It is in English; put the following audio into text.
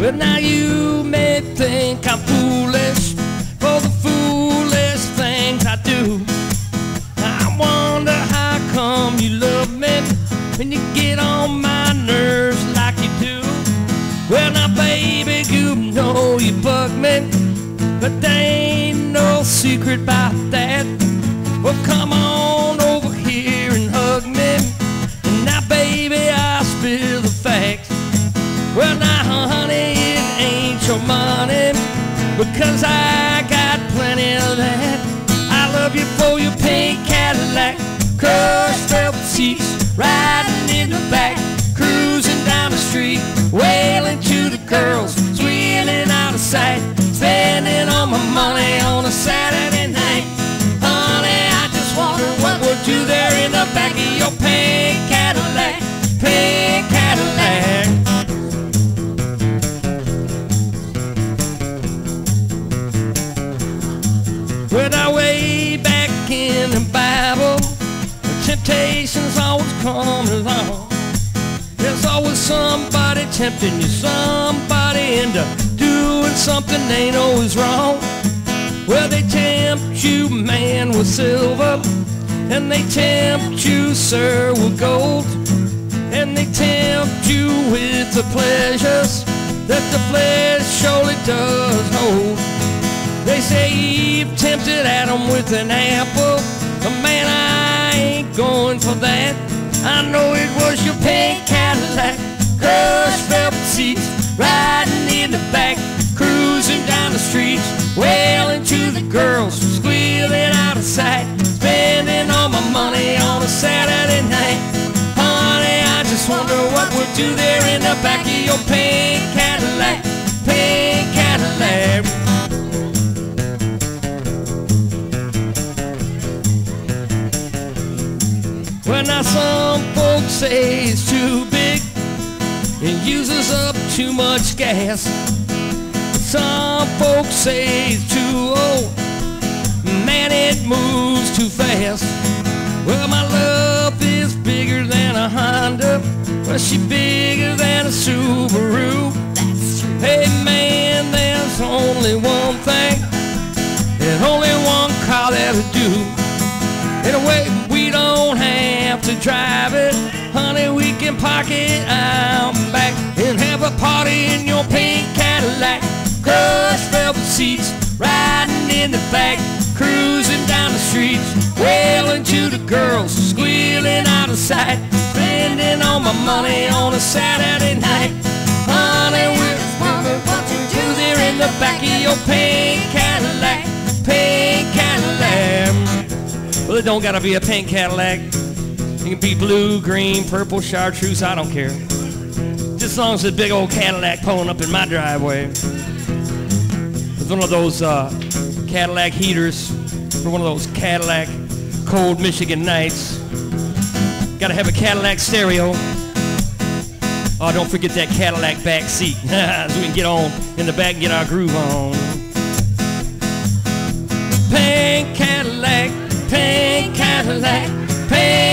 Well, now you may think I'm foolish for the foolish things I do. I wonder how come you love me when you get on my nerves like you do. Well, now baby, you know you bug me, but there ain't no secret about that. Well, come on over here and hug me, and now baby, I'll spill the facts. Well, now honey, it ain't your money, because I got plenty of that. I love you for your pink Cadillac, crushed velvet seats, riding in the back, cruising down the street, wailing to the girls, squealing out of sight, spending all my money on a Saturday night. Honey, I just wonder what we'll do there in the back of your pink Cadillac, pink Cadillac. Well, now way back in the Bible, temptations always come along. There's always somebody tempting you, somebody into doing something ain't always wrong. Well, they tempt you, man, with silver, and they tempt you, sir, with gold, and they tempt you with the pleasures that the flesh surely does hold. They say Eve tempted Adam with an apple, but man, I ain't going for that. I know it was your pink Cadillac, crushed velvet seats, riding in the back, cruising down the streets, wailing to the girls, squealing out of sight, spending all my money on a Saturday night. Honey, I just wonder what we'll do there in the back of your pink Cadillac, pink Cadillac. Well, now some folks say it's too big, it uses up too much gas. Some folks say it's too old, man, it moves too fast. Well, my love is bigger than a Honda, well, she's bigger than a Subaru. Hey man, there's only one thing, and only one car that'll do. In a way, we don't have to drive it, honey, we can park it out back and have a party in your pink Cadillac, crushed velvet seats, riding in the back, cruising down the streets, wailing to the girls, squealing out of sight, spending all my money on a Saturday night. Honey, we're just wondering what you do there in the back of your pink Cadillac, pink Cadillac. Well, it don't gotta be a pink Cadillac. It can be blue, green, purple, chartreuse, I don't care. Just as long as it's a big old Cadillac pulling up in my driveway. It's one of those Cadillac heaters for one of those Cadillac cold Michigan nights. Gotta have a Cadillac stereo. Oh, don't forget that Cadillac back seat so we can get on in the back and get our groove on. Pink Cadillac, pink Cadillac, pink